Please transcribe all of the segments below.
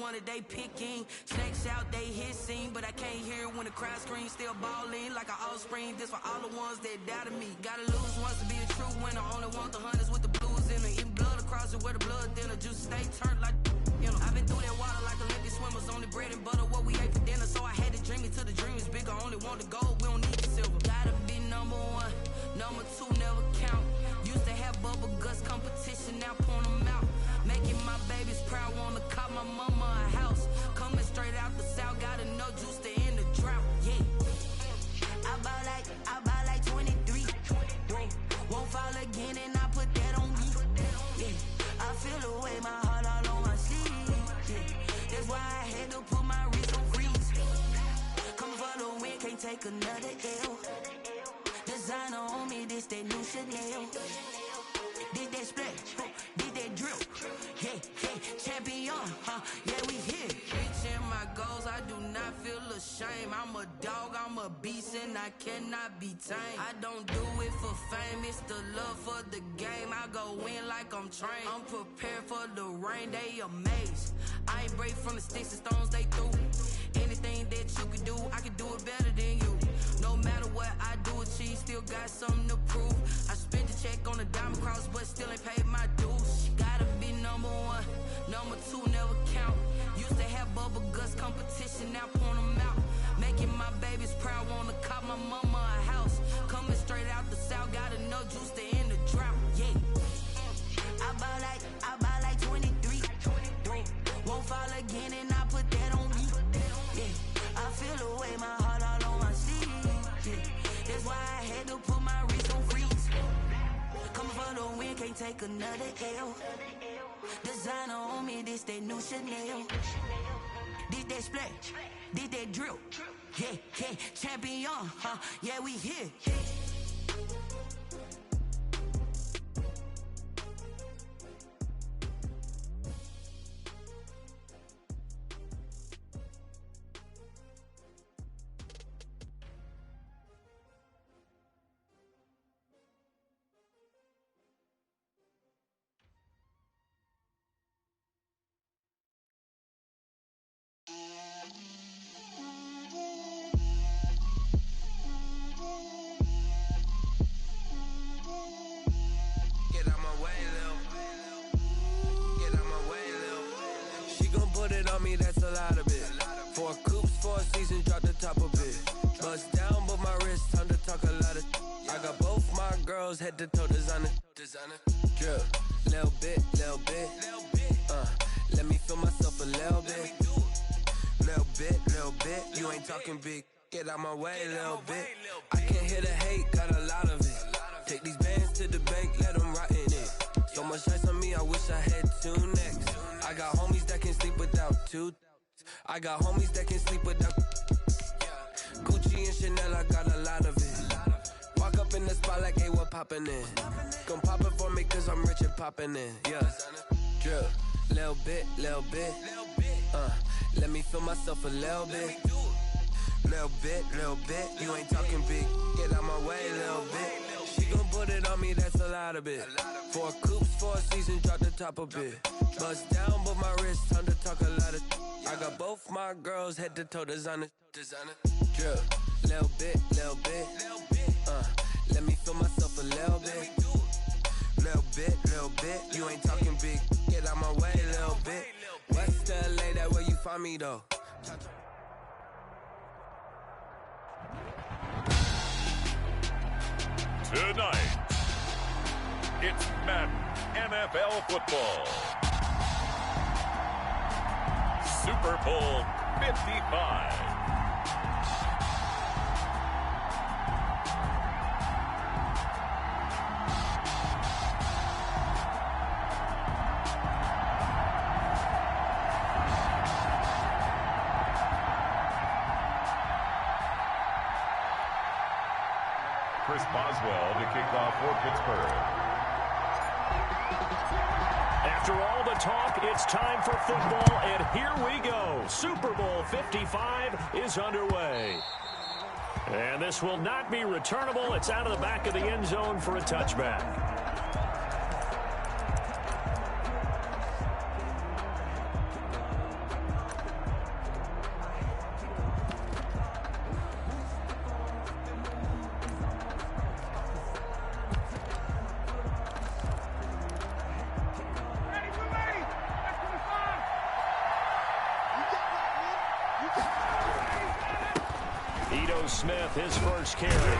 one that they picking. Snakes out, they hissing, but I can't hear when the crowd screams. Still balling like an offspring. This for all the ones that doubted me. Gotta lose once to be a true winner. Only want the hunters with the blues in it. Eating blood across it where the blood thinner. Juice stay turned like, you know. I've been through that water like Olympic swimmers. Only bread and butter what we ate for dinner. So I had to dream it till the dream is bigger. Only want the gold, we don't need the silver. Gotta be number one, number two never count. Used to have bubble guts competition, now point them out. Making my babies proud, wanna cop my mama a house. Coming straight out the south, gotta know juice to end the drought. Yeah, I bought like 23. Won't fall again and I put that on me. Yeah, I feel the way, my heart all on my sleeve. Yeah, that's why I had to put my wrist on freeze. Coming for the win, can't take another L. Designer on me, this that new Chanel. Did that splash, did that drill. Yeah, champion, yeah, we here. Reaching my goals, I do not feel ashamed. I'm a dog, I'm a beast, and I cannot be tamed. I don't do it for fame, it's the love for the game. I go in like I'm trained. I'm prepared for the rain, they amazed. I ain't break from the sticks and stones they threw. Anything that you can do, I can do it better than you. No matter what I do achieve, still got something to prove. I spent the check on the diamond cross, but still ain't paid my dues. Gotta be number one, number two never count. Used to have bubble guts competition, now point them out. Making my babies proud, wanna cop my mama a house. Coming straight out the south, gotta know juice to end the drought. Yeah, I bought like 23. Won't fall again and I put that on me. Yeah, I feel the way, my heart all on my sleeve. Yeah, that's why I had to put my wrist on freeze. Coming for the win, can't take another L. Designer on me, this that new Chanel. Did that splash, did that drill. Yeah, champion, yeah, we here. That's a lot of it. 4 coops, 4 seasons, drop the top of it. Bust down, but my wrist, time to talk a lot of. I got both my girls head to toe designer. Drip, little bit. Let me feel myself a little bit. Little bit. You ain't talking big. Get out my way, little bit. I can't hear the hate, got a lot of it. Take these bands to the bank, let them rot in it. So much ice on me, I wish I had 2 necks. I got homies that can sleep without 2. I got homies that can sleep without. Gucci and Chanel, I got a lot of it. Walk up in the spot like, hey, what poppin' in? Gon' pop it for me cause I'm rich and poppin' in. Yeah, drip, little bit. Let me feel myself a little bit. Little bit. You ain't talking big. Get out my way, little bit. She gon' put it on me, that's a lot of it. 4 coops, 4 seasons, drop the top of it. Bust down, but my wrist, time to talk a lot of. I got both my girls head to toe designer. Drip, little bit. Let me feel myself a little bit. Little bit. You ain't talking big. Get out my way, little bit. West LA, that where you find me though. Tonight, it's Madden NFL football. Super Bowl 55. Chris Boswell to kick off for Pittsburgh. After all the talk, it's time for football, and here we go. Super Bowl 55 is underway. And this will not be returnable. It's out of the back of the end zone for a touchback. Ito Smith, his first carry.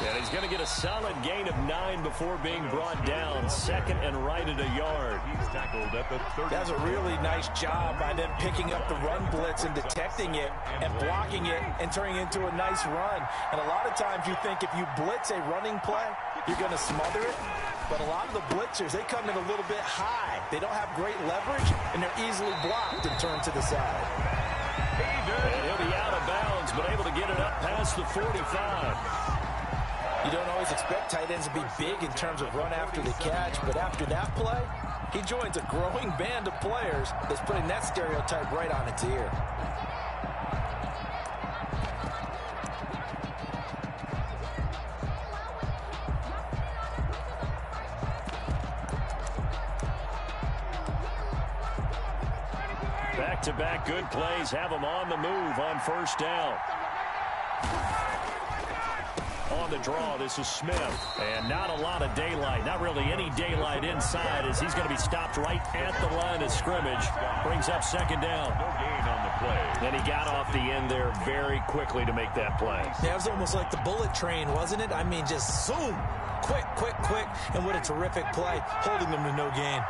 And he's going to get a solid gain of 9 before being brought down. Second and right at a yard. He's tackled at the 30. That's a really nice job by them picking up the run blitz and detecting it and blocking it and turning it into a nice run. And a lot of times you think if you blitz a running play, you're going to smother it. But a lot of the blitzers, they come in a little bit high. They don't have great leverage, and they're easily blocked and turned to the side. And he'll be out of bounds, but able to get it up past the 45. You don't always expect tight ends to be big in terms of run after the catch, but after that play, he joins a growing band of players that's putting that stereotype right on its ear. Back-to-back good plays have him on the move on first down. On the draw, this is Smith. And not a lot of daylight, not really any daylight inside as he's going to be stopped right at the line of scrimmage. Brings up second down. No gain on the play. And he got off the end there very quickly to make that play. Yeah, it was almost like the bullet train, wasn't it? I mean, just zoom. Quick, quick, quick. And what a terrific play, holding them to no gain.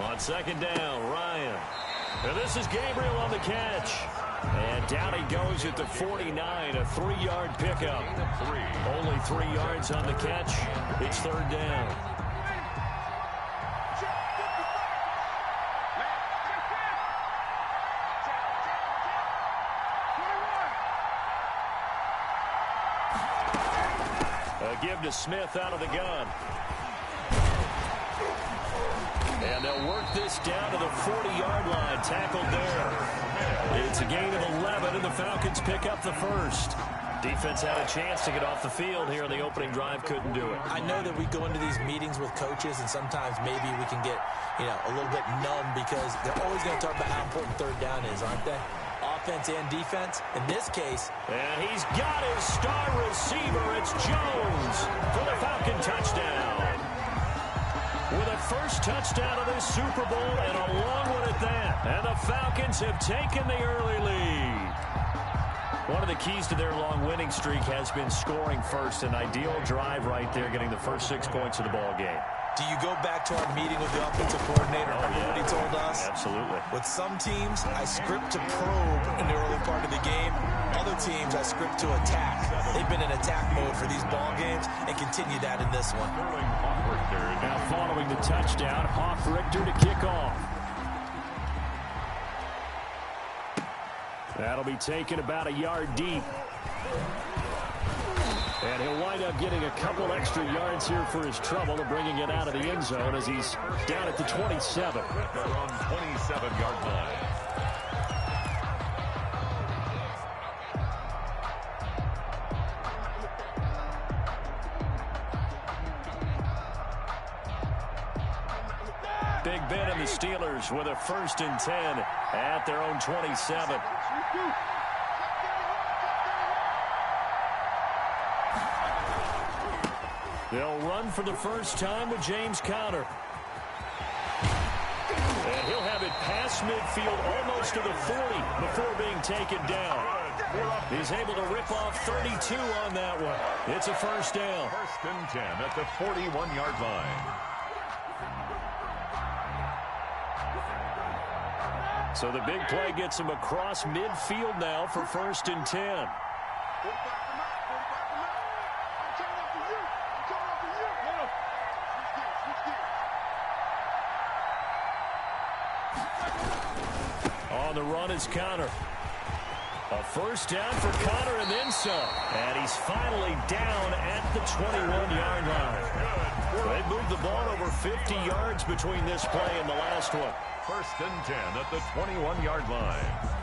On second down, Ryan. And this is Gabriel on the catch. And down he goes at the 49, a 3-yard pickup. Only 3 yards on the catch. It's third down. A give to Smith out of the gun. And they'll work this down to the 40-yard line. Tackled there. It's a gain of 11, and the Falcons pick up the first. Defense had a chance to get off the field here in the opening drive. Couldn't do it. I know that we go into these meetings with coaches, and sometimes maybe we can get, a little bit numb because they're always going to talk about how important third down is, aren't they? Offense and defense. In this case. And he's got his star receiver. It's Jones for the Falcon touchdown. With a first touchdown of this Super Bowl and a long one at that. And the Falcons have taken the early lead. One of the keys to their long winning streak has been scoring first. An ideal drive right there, getting the first 6 points of the ball game. Do you go back to our meeting with the offensive coordinator? Remember what he told us? Absolutely. With some teams, I script to probe in the early part of the game. Other teams, I script to attack. They've been in attack mode for these ball games and continue that in this one. Now following the touchdown, Hoff-Richter to kick off. That'll be taken about a yard deep. And he'll wind up getting a couple extra yards here for his trouble of bringing it out of the end zone as he's down at the 27. They're on 27-yard line. Big Ben and the Steelers with a 1st and 10 at their own 27. They'll run for the first time with James Conner. And he'll have it past midfield almost to the 40 before being taken down. He's able to rip off 32 on that one. It's a first down. 1st and 10 at the 41-yard line. So the big play gets him across midfield now for 1st and 10. On the run is Conner. A first down for Conner and then some. And he's finally down at the 21-yard line. They've moved the ball over 50 yards between this play and the last one. 1st and 10 at the 21-yard line.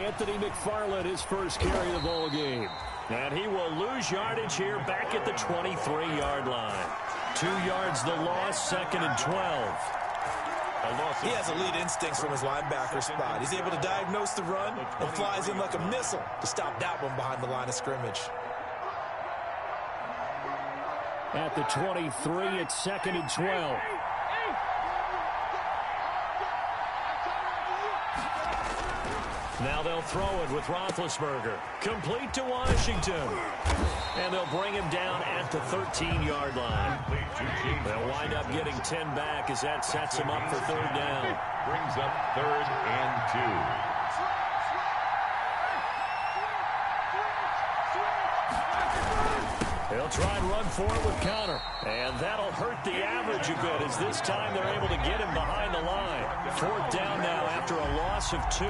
Anthony McFarland, his first carry of the ball game. And he will lose yardage here back at the 23-yard line. 2 yards the loss, 2nd and 12. He has elite instincts from his linebacker spot. He's able to diagnose the run and flies in like a missile to stop that one behind the line of scrimmage. At the 23, it's 2nd and 12. Now they'll throw it with Roethlisberger. Complete to Washington. And they'll bring him down at the 13-yard line. They'll wind up getting 10 back as that sets him up for 3rd down. Brings up 3rd and 2. They'll try and run for it with Connor. And that'll hurt the average a bit as this time they're able to get him behind the line. 4th down now after a loss of 2.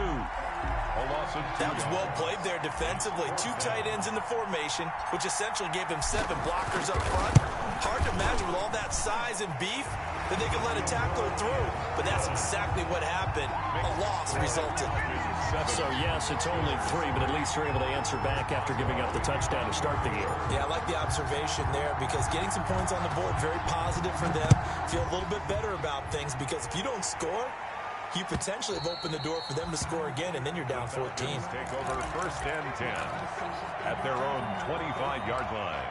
That was well played there defensively. 2 tight ends in the formation, which essentially gave him 7 blockers up front. Hard to imagine with all that size and beef that they could let a tackler through. But that's exactly what happened. A loss resulted. So, yes, it's only 3, but at least they're able to answer back after giving up the touchdown to start the year. Yeah, I like the observation there because getting some points on the board, very positive for them. Feel a little bit better about things because if you don't score, you potentially have opened the door for them to score again, and then you're down 14. Take over 1st and 10 at their own 25-yard line.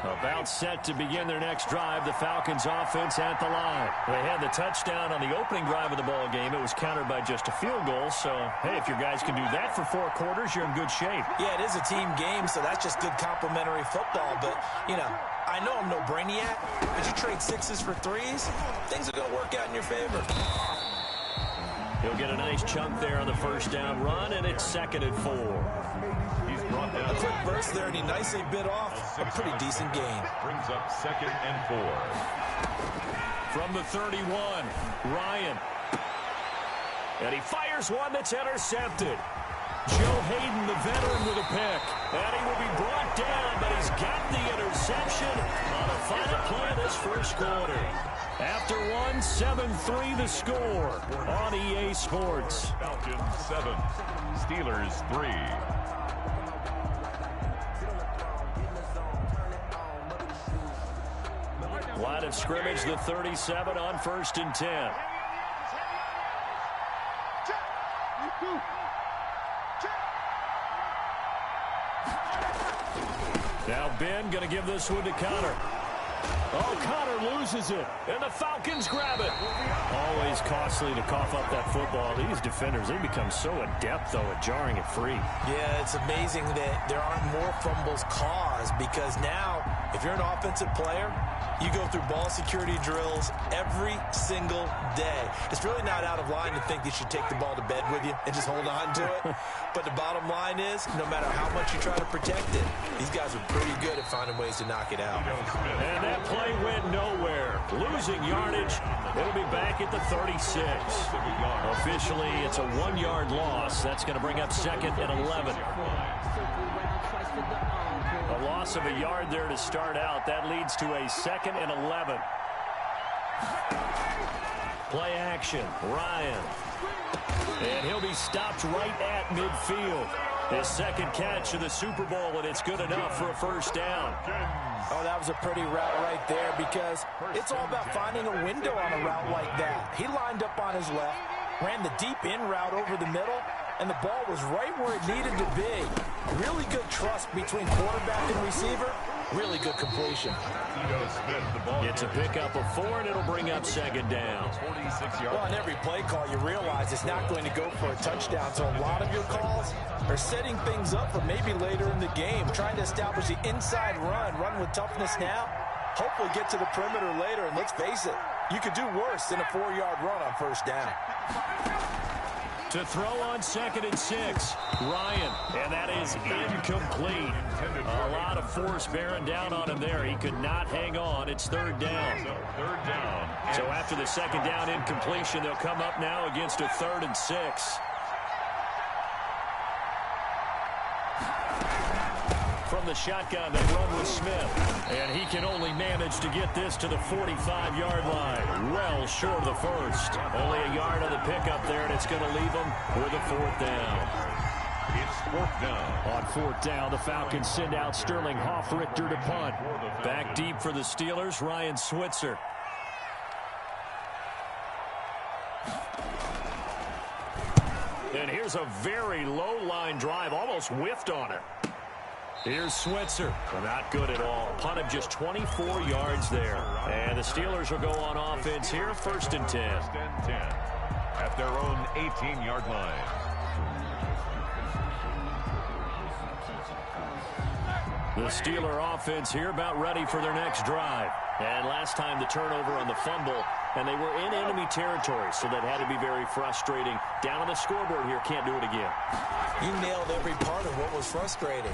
About set to begin their next drive, the Falcons offense at the line. They had the touchdown on the opening drive of the ball game. It was countered by just a field goal. So, hey, if your guys can do that for 4 quarters, you're in good shape. Yeah, it is a team game, so that's just good complimentary football. But, you know, I know I'm no brainiac, but you trade 6s for 3s, things are going to work out in your favor. He'll get a nice chunk there on the 1st down run, and it's 2nd and 4. He's brought down a quick burst there, and he nicely bit off a pretty decent gain. Brings up 2nd and 4. From the 31, Ryan. And he fires one that's intercepted. Joe Hayden, the veteran, with a pick. And he will be brought down, but he's got the interception on the final play of this 1st quarter. After 7-3 the score on EA Sports. Falcons 7, Steelers 3. Line of scrimmage, the 37 on 1st and 10. Now Ben going to give this one to Connor. Oh, Connor loses it, and the Falcons grab it. Always costly to cough up that football. These defenders, they become so adept, though, at jarring it free. Yeah, it's amazing that there aren't more fumbles caused because now, if you're an offensive player, you go through ball security drills every single day. It's really not out of line to think you should take the ball to bed with you and just hold on to it. But the bottom line is, no matter how much you try to protect it, these guys are pretty good at finding ways to knock it out. And that play went nowhere. Losing yardage. It'll be back at the 36. Officially, it's a 1-yard loss. That's going to bring up 2nd and 11. A loss of a yard there to start out. That leads to a 2nd and 11. Play action. Ryan. And he'll be stopped right at midfield. His 2nd catch of the Super Bowl, and it's good enough for a 1st down. Oh, that was a pretty route right there because it's all about finding a window on a route like that. He lined up on his left, ran the deep in route over the middle, and the ball was right where it needed to be. Really good trust between quarterback and receiver. Really good completion. It's a pickup of 4, and it'll bring up 2nd down. Well, on every play call, you realize it's not going to go for a touchdown. So a lot of your calls are setting things up for maybe later in the game, trying to establish the inside run with toughness now, hopefully get to the perimeter later. And let's face it, you could do worse than a 4-yard run on 1st down. To throw on 2nd and 6, Ryan, and that is incomplete. A lot of force bearing down on him there. He could not hang on. It's 3rd down. So after the 2nd down incompletion, they'll come up now against a 3rd and 6. From the shotgun, they run with Smith. And he can only manage to get this to the 45-yard line. Well short of the first. Only a yard on the pickup there, and it's going to leave them with a 4th down. It's 4th down. On 4th down, the Falcons send out Sterling Hoffrichter to punt. Back deep for the Steelers, Ryan Switzer. And here's a very low line drive, almost whiffed on it. Here's Switzer. Not good at all. Punt of just 24 yards there. And the Steelers will go on offense here, 1st and 10. 1st and 10 at their own 18-yard line. The Steeler offense here about ready for their next drive. And last time the turnover on the fumble, and they were in enemy territory, so that had to be very frustrating. Down on the scoreboard here, can't do it again. You nailed every part of what was frustrating.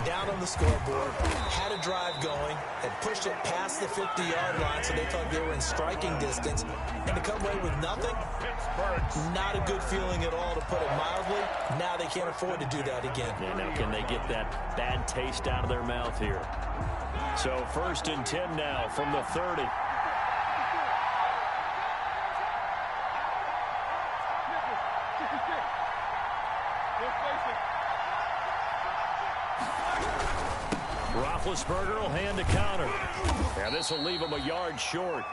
Down on the scoreboard, had a drive going, had pushed it past the 50-yard line, so they thought they were in striking distance, and to come away with nothing, not a good feeling at all, to put it mildly. Now they can't afford to do that again. Yeah, now can they get that bad taste out of their mouth here? So 1st and 10 now from the 30. Roethlisberger will hand the counter. And this will leave him a yard short.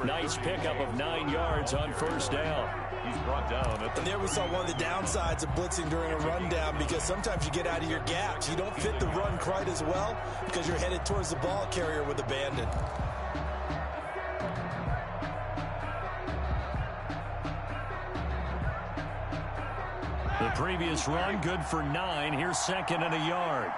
Nice pickup of 9 yards on 1st down. He's brought down. And there we saw one of the downsides of blitzing during a rundown, because sometimes you get out of your gaps. You don't fit the run quite as well because you're headed towards the ball carrier with abandon. The previous run good for 9. Here's 2nd and a yard.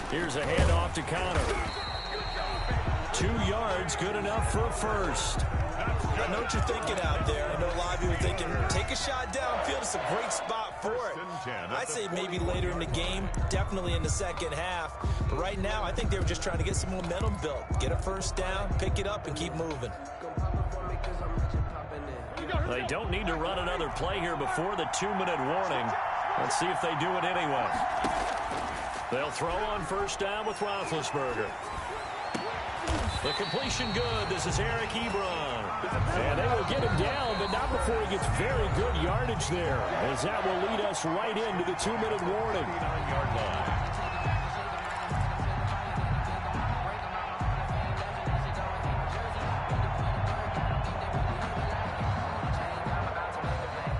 Here's a handoff to Connor. 2 yards, good enough for a 1st. I know what you're thinking out there. I know a lot of you are thinking, take a shot downfield. It's a great spot for it. I'd say maybe later in the game, definitely in the second half. But right now, I think they were just trying to get some momentum built. Get a 1st down, pick it up, and keep moving. They don't need to run another play here before the 2-minute warning. Let's see if they do it anyway. They'll throw on 1st down with Roethlisberger. The completion good. This is Eric Ebron. And they will get him down, but not before he gets very good yardage there, as that will lead us right into the 2-minute warning. 9-yard line.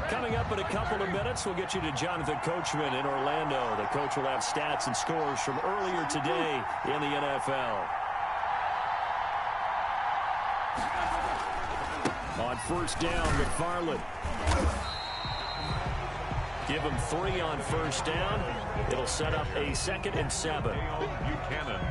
Coming up in a couple of minutes, we'll get you to Jonathan Coachman in Orlando. The coach will have stats and scores from earlier today in the NFL. On 1st down, McFarland. Give him 3 on 1st down. It'll set up a 2nd and 7.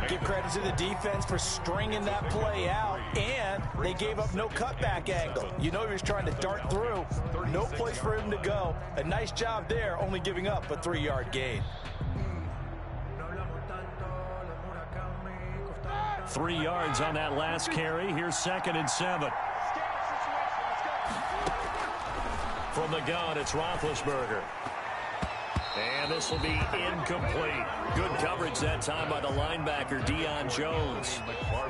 Give credit to the defense for stringing that play out, and they gave up no cutback angle. You know he was trying to dart through. No place for him to go. A nice job there, only giving up a 3-yard gain. 3 yards on that last carry. Here's 2nd and 7. From the gun, it's Roethlisberger. And this will be incomplete. Good coverage that time by the linebacker, Deion Jones.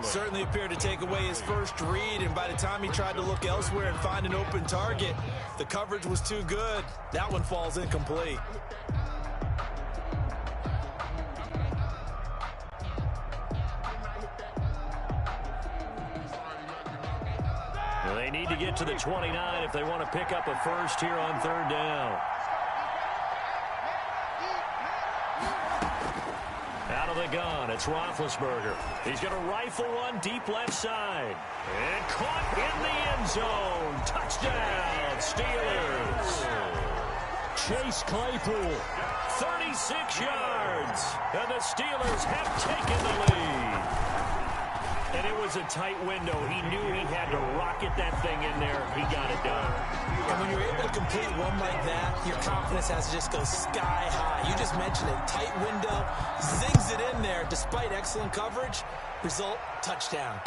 Certainly appeared to take away his first read, and by the time he tried to look elsewhere and find an open target, the coverage was too good. That one falls incomplete. They need to get to the 29 if they want to pick up a 1st here on 3rd down. Out of the gun, it's Roethlisberger. He's going to rifle one deep left side. And caught in the end zone. Touchdown, Steelers. Chase Claypool, 36 yards. And the Steelers have taken the lead. And it was a tight window. He knew he had to rocket that thing in there. He got it done. And when you're able to complete one like that, your confidence has to just go sky high. You just mentioned it. Tight window, zings it in there despite excellent coverage. Result, touchdown.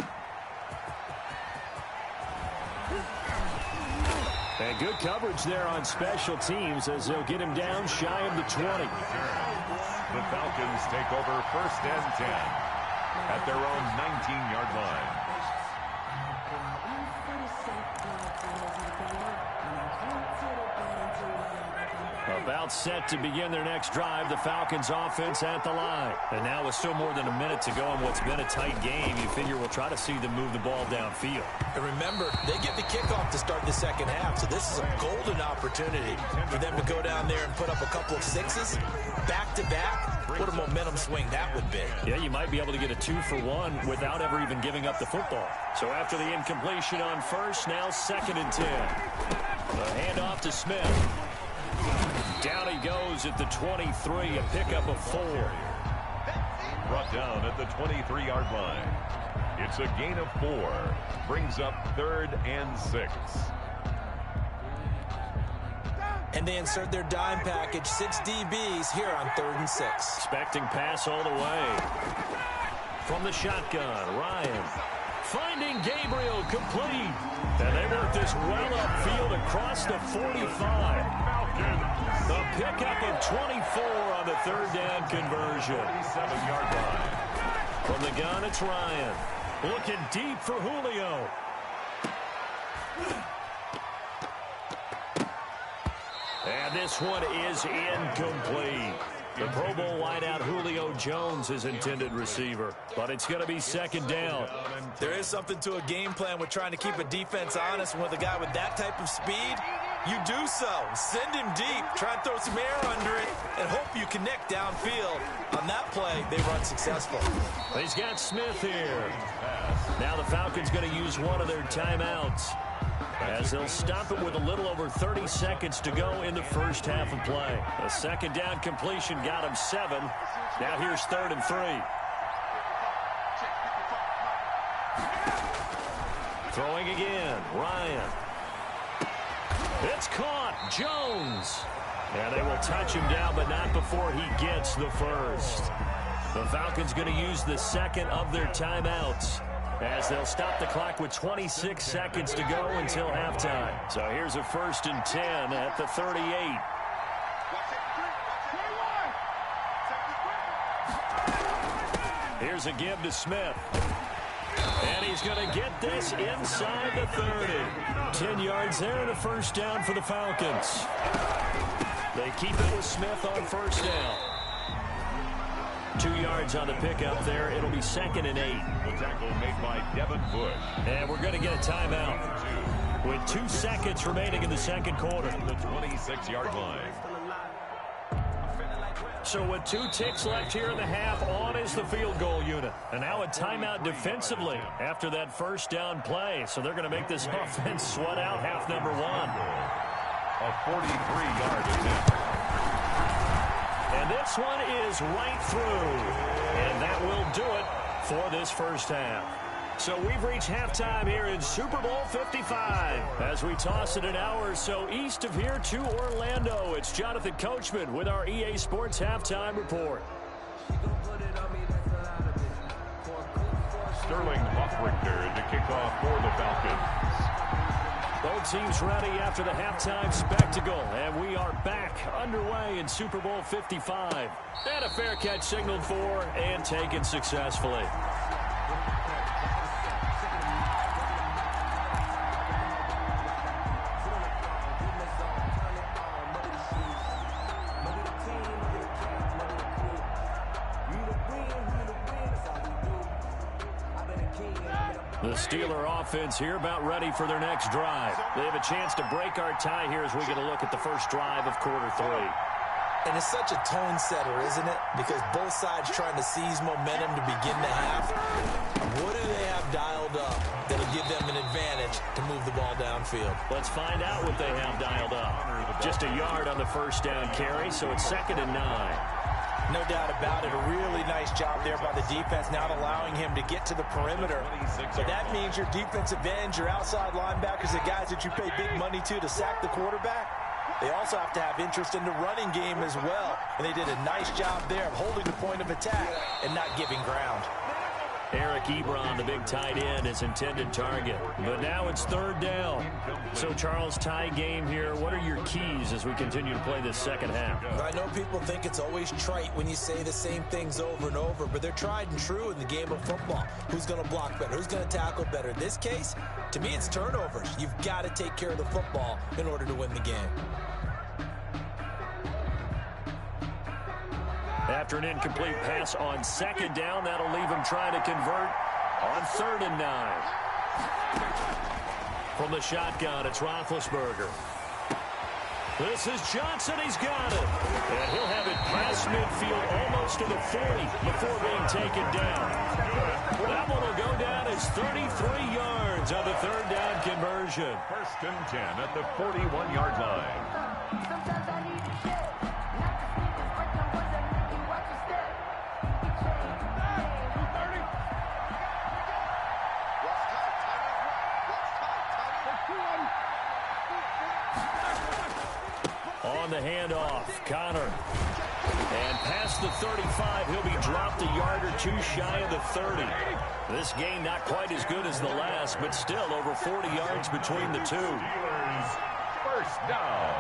And good coverage there on special teams as they'll get him down shy of the 20. The Falcons take over 1st and 10 at their own 19-yard line. About set to begin their next drive, the Falcons offense at the line. And now with still more than a minute to go in what's been a tight game, you figure we'll try to see them move the ball downfield. And remember, they get the kickoff to start the second half, so this is a golden opportunity for them to go down there and put up a couple of sixes back-to-back. What a momentum swing that would be. Yeah, you might be able to get a 2-for-1 without ever even giving up the football. So after the incompletion on first, now 2nd and 10. The handoff to Smith. Down he goes at the 23, a pickup of 4. Brought down at the 23-yard line. It's a gain of 4. Brings up 3rd and 6. And they insert their dime package, 6 DBs here on 3rd and 6. Expecting pass all the way. From the shotgun, Ryan. Finding Gabriel complete. And they work this well upfield across the 45. The pickup of 24 on the 3rd down conversion. 47-yard line. From the gun, it's Ryan. Looking deep for Julio. And this one is incomplete. The Pro Bowl wideout Julio Jones is intended receiver, but it's going to be 2nd down. There is something to a game plan with trying to keep a defense honest. And with a guy with that type of speed, you do so. Send him deep. Try and throw some air under it and hope you connect downfield. On that play, they run successful. He's got Smith here. Now the Falcons going to use one of their timeouts as they'll stop it with a little over 30 seconds to go in the first half of play. A 2nd down completion got him 7. Now here's 3rd and 3. Throwing again, Ryan. It's caught, Jones. And they will touch him down, but not before he gets the first. The Falcons going to use the 2nd of their timeouts as they'll stop the clock with 26 seconds to go until halftime. So here's a 1st and 10 at the 38. Here's a give to Smith. And he's going to get this inside the 30. 10 yards there and a 1st down for the Falcons. They keep it with Smith on 1st down. 2 yards on the pickup there. It'll be 2nd and 8. The tackle made by Devin Bush. And we're going to get a timeout with 2 seconds remaining in the 2nd quarter. The 26-yard line. So with 2 ticks left here in the half, on is the field goal unit. And now a timeout defensively after that 1st down play. So they're going to make this offense sweat out half number 1. A 43-yard attempt. And this one is right through. And that will do it for this first half. So we've reached halftime here in Super Bowl 55. As we toss it an hour or so east of here to Orlando, it's Jonathan Coachman with our EA Sports Halftime Report. Sterling Hoffrichter to kick off for the Falcons. Both teams ready after the halftime spectacle, and we are back underway in Super Bowl 55. And a fair catch signaled for and taken successfully. The Steeler offense here about ready for their next drive. They have a chance to break our tie here as we get a look at the first drive of quarter 3. And it's such a tone setter, isn't it? Because both sides trying to seize momentum to begin the half. What do they have dialed up that'll give them an advantage to move the ball downfield? Let's find out what they have dialed up. Just a yard on the 1st down carry, so it's 2nd and 9. No doubt about it. A really nice job there by the defense, not allowing him to get to the perimeter. But that means your defensive ends, your outside linebackers, the guys that you pay big money to sack the quarterback, they also have to have interest in the running game as well. And they did a nice job there of holding the point of attack and not giving ground. Eric Ebron, the big tight end, is intended target. But now it's third down. So, Charles, tie game here. What are your keys as we continue to play this second half? I know people think it's always trite when you say the same things over and over, but they're tried and true in the game of football. Who's going to block better? Who's going to tackle better? In this case, to me, it's turnovers. You've got to take care of the football in order to win the game. After an incomplete pass on second down, that'll leave him trying to convert on 3rd and 9. From the shotgun, it's Roethlisberger. This is Johnson. He's got it. And he'll have it past midfield almost to the 40 before being taken down. That one will go down as 33 yards on the 3rd down conversion. 1st and 10 at the 41-yard line. On the handoff, Connor. And past the 35, he'll be dropped a yard or two shy of the 30. This game not quite as good as the last, but still over 40 yards between the two. 1st down.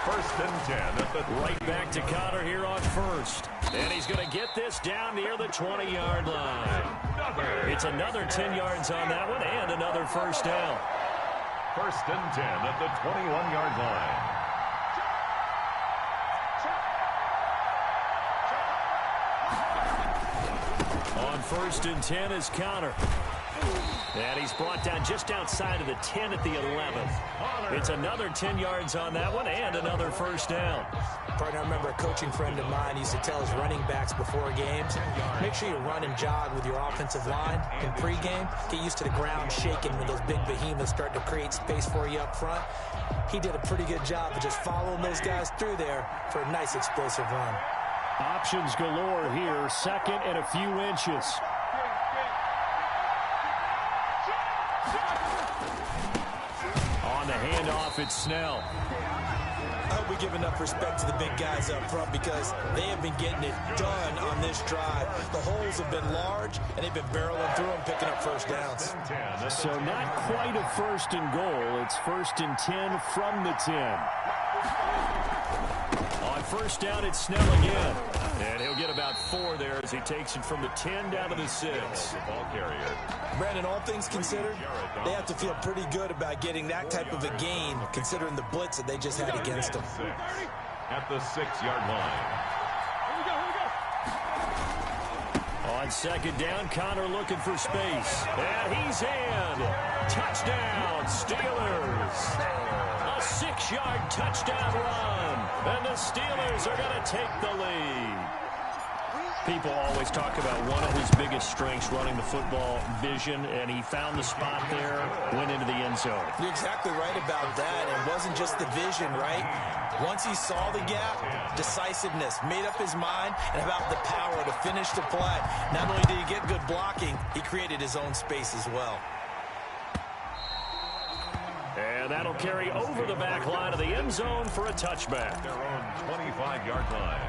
1st and 10 at the right back to Connor here on 1st. And he's going to get this down near the 20-yard line. It's another 10 yards on that one and another 1st down. 1st and 10 at the 21-yard line. On 1st and 10 is Connor. And he's brought down just outside of the 10 at the 11. It's another 10 yards on that one and another 1st down. Partner, I remember a coaching friend of mine used to tell his running backs before games, make sure you run and jog with your offensive line in pregame. Get used to the ground shaking when those big behemoths start to create space for you up front. He did a pretty good job of just following those guys through there for a nice explosive run. Options galore here, 2nd and a few inches. On the handoff, it's Snell. I hope we give enough respect to the big guys up front because they have been getting it done on this drive. The holes have been large, and they've been barreling through them, picking up 1st downs. So not quite a 1st and goal. It's 1st and 10 from the 10. On 1st down, it's Snell again. And he'll get about 4 there as he takes it from the 10 down to the 6. Ball carrier. Brandon, all things considered, they have to feel pretty good about getting that type of a gain, considering the blitz that they just had against them. At the 6-yard line. On 2nd down, Connor looking for space. And he's in. Touchdown, Steelers. A 6-yard touchdown run. And the Steelers are going to take the lead. People always talk about one of his biggest strengths running the football, vision, and he found the spot there, went into the end zone. You're exactly right about that. It wasn't just the vision, right? Once he saw the gap, decisiveness, made up his mind, and about the power to finish the play. Not only did he get good blocking, he created his own space as well. And that'll carry over the back line of the end zone for a touchback. Their own 25-yard line.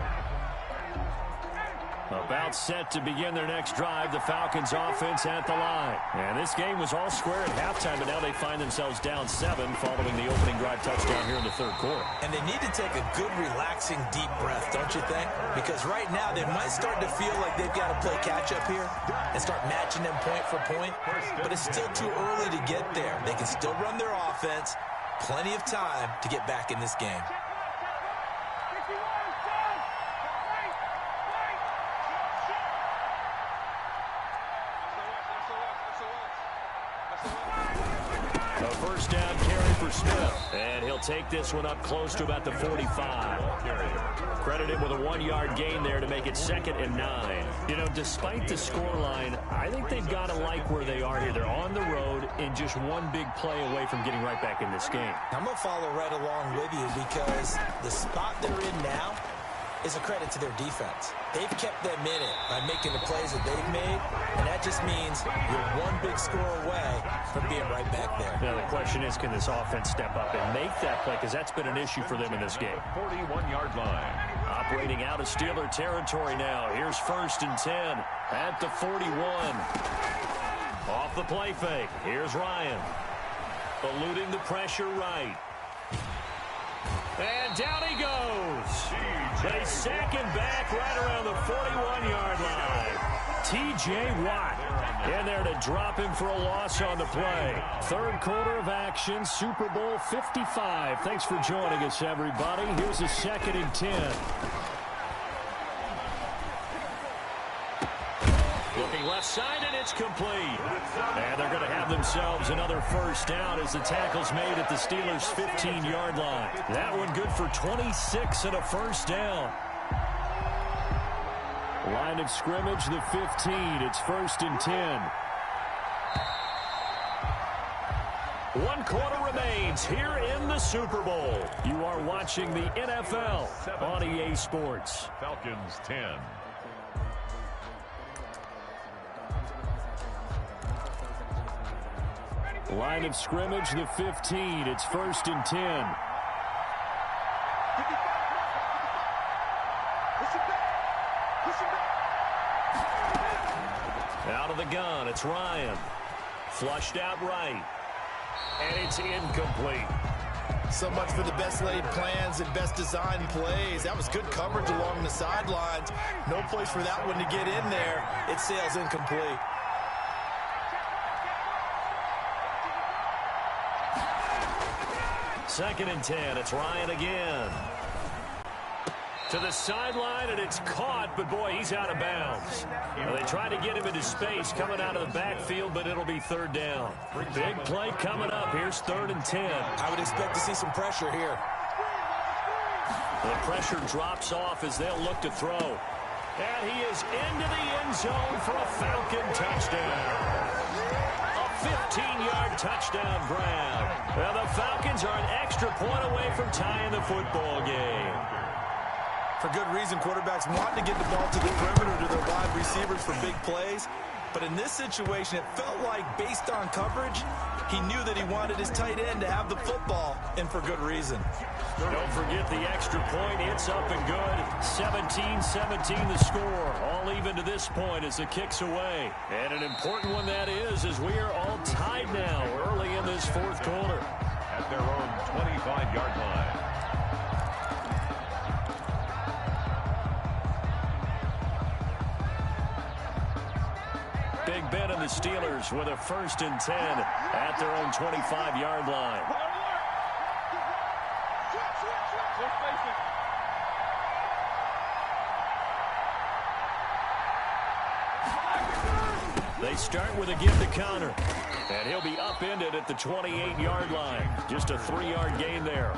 About set to begin their next drive, the Falcons offense at the line. And this game was all square at halftime, but now they find themselves down 7 following the opening drive touchdown here in the 3rd quarter. And they need to take a good, relaxing, deep breath, don't you think? Because right now they might start to feel like they've got to play catch-up here and start matching them point for point. But it's still too early to get there. They can still run their offense. Plenty of time to get back in this game. A 1st down carry for Smith. And he'll take this one up close to about the 45. Credit him with a 1-yard gain there to make it 2nd and 9. You know, despite the scoreline, I think they've got to like where they are here. They're on the road and just one big play away from getting right back in this game. I'm going to follow right along with you because the spot they're in now is a credit to their defense. They've kept them in it by making the plays that they've made, and that just means you're one big score away from being right back there. Now, the question is, can this offense step up and make that play? Because that's been an issue for them in this game. 41-yard line. Operating out of Steeler territory now. Here's 1st and 10 at the 41. Off the play fake. Here's Ryan. Eluding the pressure right. And down he goes. They sack him back right around the 41-yard line. T.J. Watt in there to drop him for a loss on the play. Third quarter of action, Super Bowl 55. Thanks for joining us, everybody. Here's a 2nd and 10. Looking left side, and it's complete. And they're going to have themselves another first down as the tackle's made at the Steelers' 15-yard line. That one good for 26 and a first down. Line of scrimmage, the 15. It's 1st and 10. 1 quarter remains here in the Super Bowl. You are watching the NFL on EA Sports. Falcons 10. Line of scrimmage, the 15. It's 1st and 10. Out of the gun, it's Ryan. Flushed out right. And it's incomplete. So much for the best laid plans and best designed plays. That was good coverage along the sidelines. No place for that one to get in there. It sails incomplete. Second and 10. It's Ryan again. To the sideline, and it's caught, but boy, he's out of bounds. Well, they tried to get him into space coming out of the backfield, but it'll be 3rd down. Big play coming up. Here's 3rd and 10. I would expect to see some pressure here. The pressure drops off as they'll look to throw. And he is into the end zone for a Falcon touchdown. A 15-yard touchdown grab. Well, the Falcons are an extra point away from tying the football game. For good reason, quarterbacks want to get the ball to the perimeter to their wide receivers for big plays. But in this situation, it felt like, based on coverage, he knew that he wanted his tight end to have the football, and for good reason. Don't forget the extra point. It's up and good. 17-17 the score. All even to this point as the kick's away. And an important one that is, as we are all tied now early in this 4th quarter. At their own 25-yard line. Big Ben and the Steelers with a 1st and 10 at their own 25-yard line. They start with a give to counter. And he'll be upended at the 28-yard line. Just a 3-yard gain there.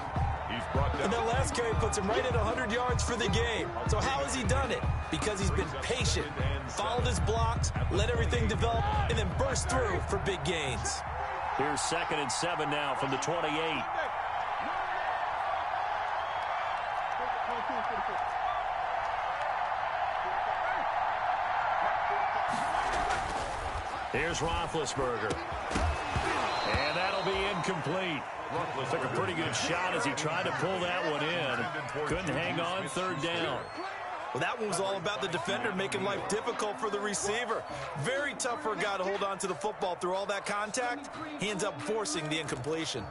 And that last carry puts him right at 100 yards for the game. So how has he done it? Because he's been patient, followed his blocks, let everything develop, and then burst through for big gains. Here's 2nd and 7 now from the 28. Here's Roethlisberger. And that'll be incomplete. Took a pretty good shot as he tried to pull that one in. Couldn't hang on, 3rd down. Well, that one was all about the defender making life difficult for the receiver. Very tough for a guy to hold on to the football through all that contact. He ends up forcing the incompletion.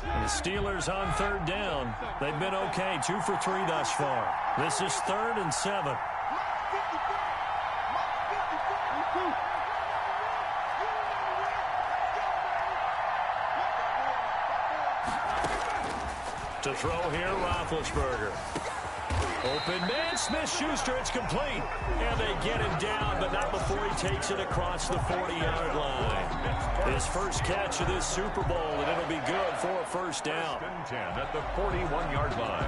The Steelers on 3rd down. They've been okay, 2 for 3 thus far. This is 3rd and 7. To throw here, Roethlisberger. Open man, Smith-Schuster, it's complete. And they get him down, but not before he takes it across the 40-yard line. His first catch of this Super Bowl, and it'll be good for a first down. 10 at the 41-yard line.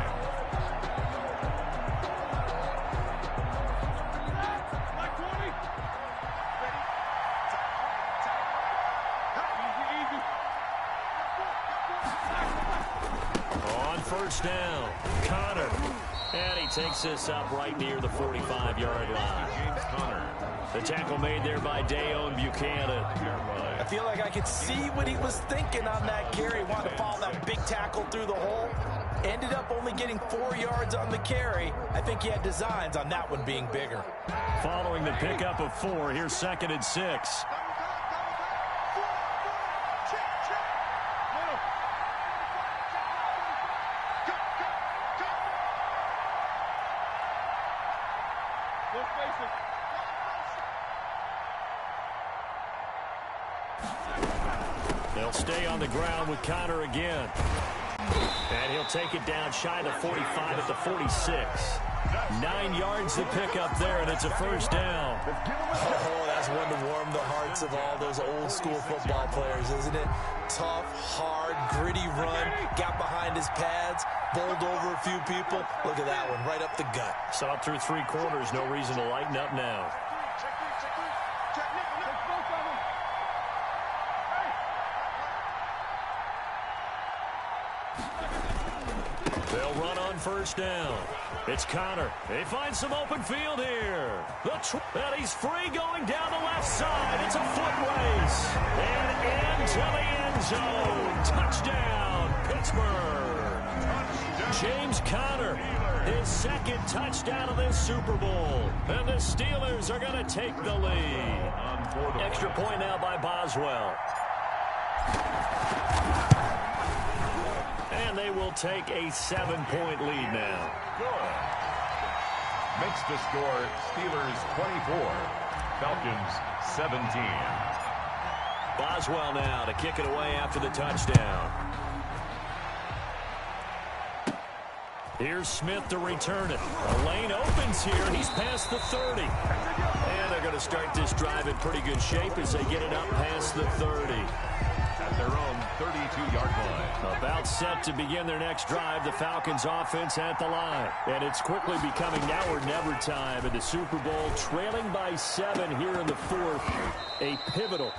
On first down, Connor. And he takes this up right near the 45-yard line. The tackle made there by Dayon Buchanan. I feel like I could see what he was thinking on that carry. Wanted to follow that big tackle through the hole. Ended up only getting 4 yards on the carry. I think he had designs on that one being bigger. Following the pickup of 4, here's 2nd and 6. They'll stay on the ground with Connor again. And he'll take it down shy of the 45 at the 46. 9 yards to pick up there, and it's a first down. Oh, that's one to warm the hearts of all those old school football players, isn't it? Tough, hard, gritty run, got behind his pads, bowled over a few people. Look at that one, right up the gut. Saw it through 3 quarters, no reason to lighten up now. They'll run on first down. It's Connor. They find some open field here. And he's free going down the left side. It's a foot race. And into the end zone. Touchdown, Pittsburgh. James Conner, his 2nd touchdown of this Super Bowl. And the Steelers are going to take the lead. Extra point now by Boswell. And they will take a 7-point lead now. Good. Makes the score Steelers 24, Falcons 17. Boswell now to kick it away after the touchdown. Here's Smith to return it. A lane opens here, and he's past the 30. And they're going to start this drive in pretty good shape as they get it up past the 30. At their own 32-yard line. About set to begin their next drive, the Falcons offense at the line. And it's quickly becoming now or never time in the Super Bowl, trailing by 7 here in the 4th. A pivotal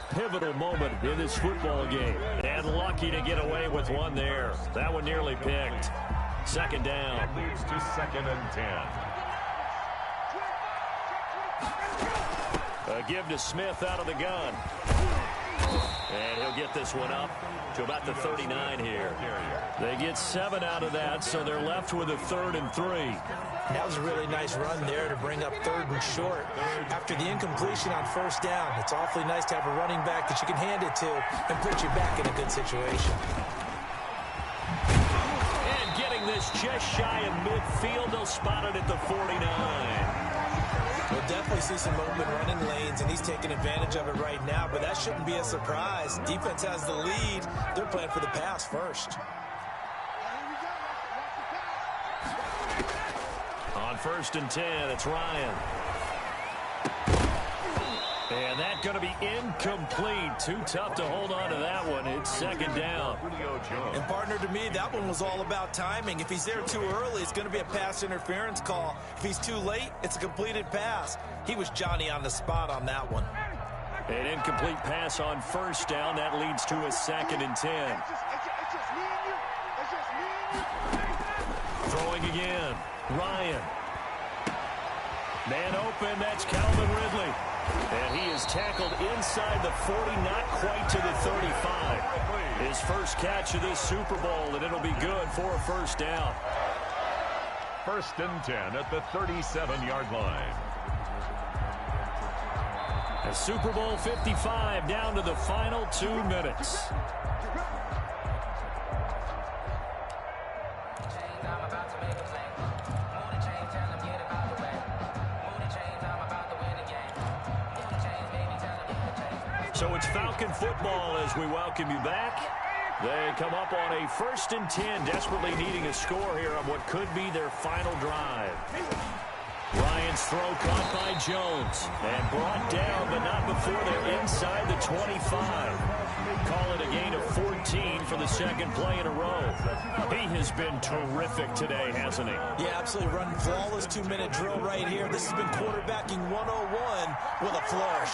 moment in this football game. And lucky to get away with one there. That one nearly picked. 2nd down. That leads to 2nd and 10. A give to Smith out of the gun. And he'll get this one up to about the 39 here. They get 7 out of that, so they're left with a 3rd and 3. That was a really nice run there to bring up 3rd and short. After the incompletion on 1st down, it's awfully nice to have a running back that you can hand it to and put you back in a good situation. And getting this just shy of midfield, they'll spot it at the 49. We'll definitely see some open running lanes, and he's taking advantage of it right now, but that shouldn't be a surprise. Defense has the lead. They're playing for the pass first. On 1st and 10, it's Ryan. And that's going to be incomplete. Too tough to hold on to that one. It's 2nd down. And partner, to me, that one was all about timing. If he's there too early, it's going to be a pass interference call. If he's too late, it's a completed pass. He was Johnny on the spot on that one. An incomplete pass on 1st down. That leads to a 2nd and 10. Throwing again. Ryan. Man open. That's Calvin Ridley. And he is tackled inside the 40, not quite to the 35. His first catch of this Super Bowl, and it'll be good for a 1st down. 1st and 10 at the 37-yard line. A Super Bowl 55 down to the final 2 minutes. So it's Falcon football as we welcome you back. They come up on a 1st and 10, desperately needing a score here on what could be their final drive. Ryan's throw caught by Jones and brought down, but not before they're inside the 25. Call it a gain of 14 for the 2nd play in a row. He has been terrific today, hasn't he? Yeah, absolutely. Running flawless 2-minute drill right here. This has been quarterbacking 101 with a flourish.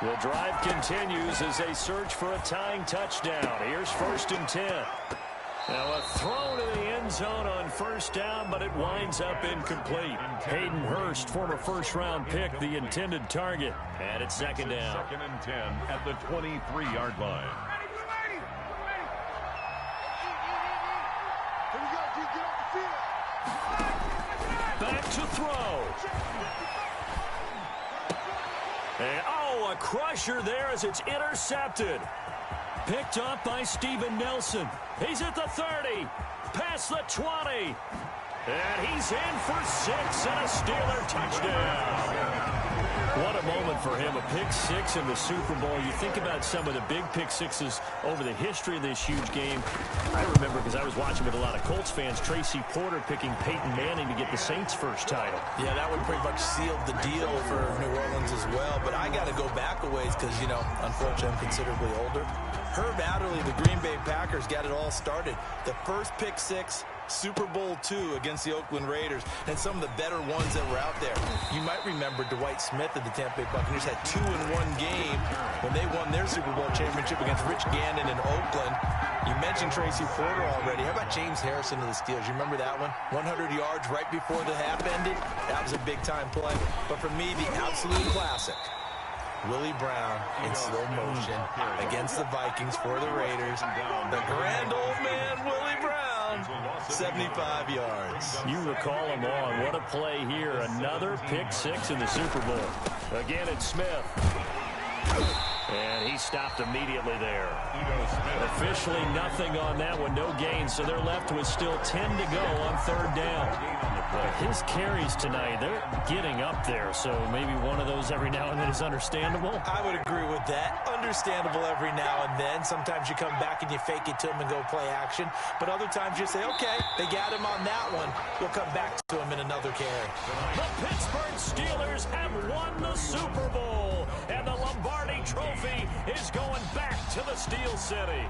The drive continues as they search for a tying touchdown. Here's 1st and 10. Now a throw to the end zone on first down, but it winds up incomplete. Hayden Hurst, former first-round pick, the intended target. And it's second down. Second and 10 at the 23-yard line. Back to throw. And, oh, a crusher there as it's intercepted. Picked up by Steven Nelson. He's at the 30, past the 20. And he's in for 6 and a Steeler touchdown. What a moment for him, a pick 6 in the Super Bowl. You think about some of the big pick 6s over the history of this huge game. I remember, because I was watching with a lot of Colts fans, Tracy Porter picking Peyton Manning to get the Saints' first title. Yeah, that one pretty much sealed the deal for New Orleans as well. But I got to go back a ways because, you know, unfortunately I'm considerably older. Herb Adderley, the Green Bay Packers, got it all started. The first pick 6, Super Bowl II against the Oakland Raiders, and some of the better ones that were out there. You might remember Dwight Smith of the Tampa Bay Buccaneers had 2 in one game when they won their Super Bowl championship against Rich Gannon in Oakland. You mentioned Tracy Porter already. How about James Harrison of the Steelers? You remember that one? 100 yards right before the half ended? That was a big-time play. But for me, the absolute classic, Willie Brown in slow motion against the Vikings for the Raiders. The grand old man, Willie Brown, 75 yards. You recall them on. What a play here. Another pick 6 in the Super Bowl. Again, it's Smith. And he stopped immediately there. Officially nothing on that one, no gain. So they're left with still 10 to go on third down. His carries tonight, they're getting up there. So maybe one of those every now and then is understandable. I would agree with that. Understandable every now and then. Sometimes you come back and you fake it to him and go play action. But other times you say, okay, they got him on that one. We'll come back to him in another carry. The Pittsburgh Steelers have won the Super Bowl. And the Lombardi Trophy is going back to the Steel City.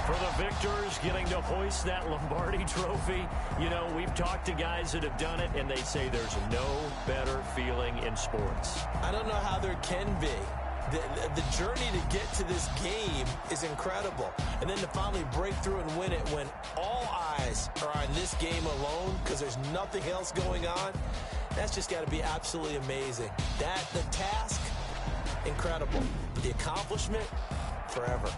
For the victors getting to hoist that Lombardi Trophy, you know, we've talked to guys that have done it, and they say there's no better feeling in sports. I don't know how there can be. The journey to get to this game is incredible. And then to finally break through and win it when all eyes are on this game alone because there's nothing else going on, that's just got to be absolutely amazing. The task, incredible. The accomplishment, forever.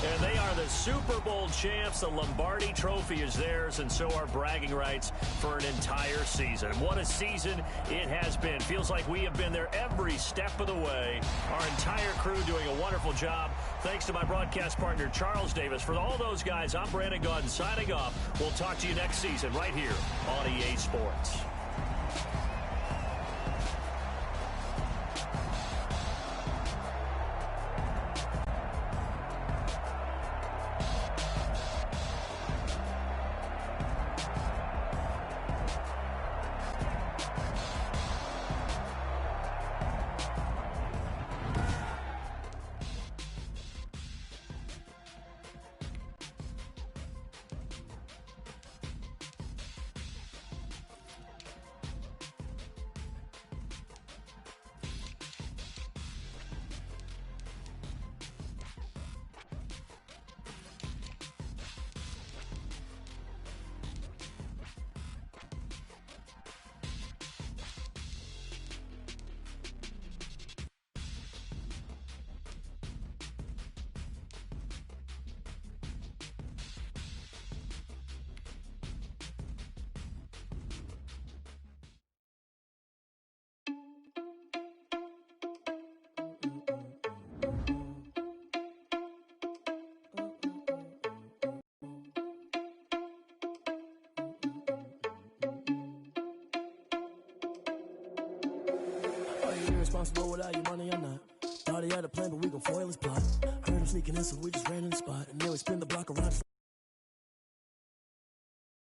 And they are the Super Bowl champs. The Lombardi Trophy is theirs, and so are bragging rights for an entire season. What a season it has been. Feels like we have been there every step of the way. Our entire crew doing a wonderful job. Thanks to my broadcast partner, Charles Davis. For all those guys, I'm Brandon Gaudin signing off. We'll talk to you next season right here on EA Sports. Irresponsible without your money or not. Thought he had a plan, but we gon' foil his plot. Heard him sneaking in, so we just ran in the spot. And then we spin the block around.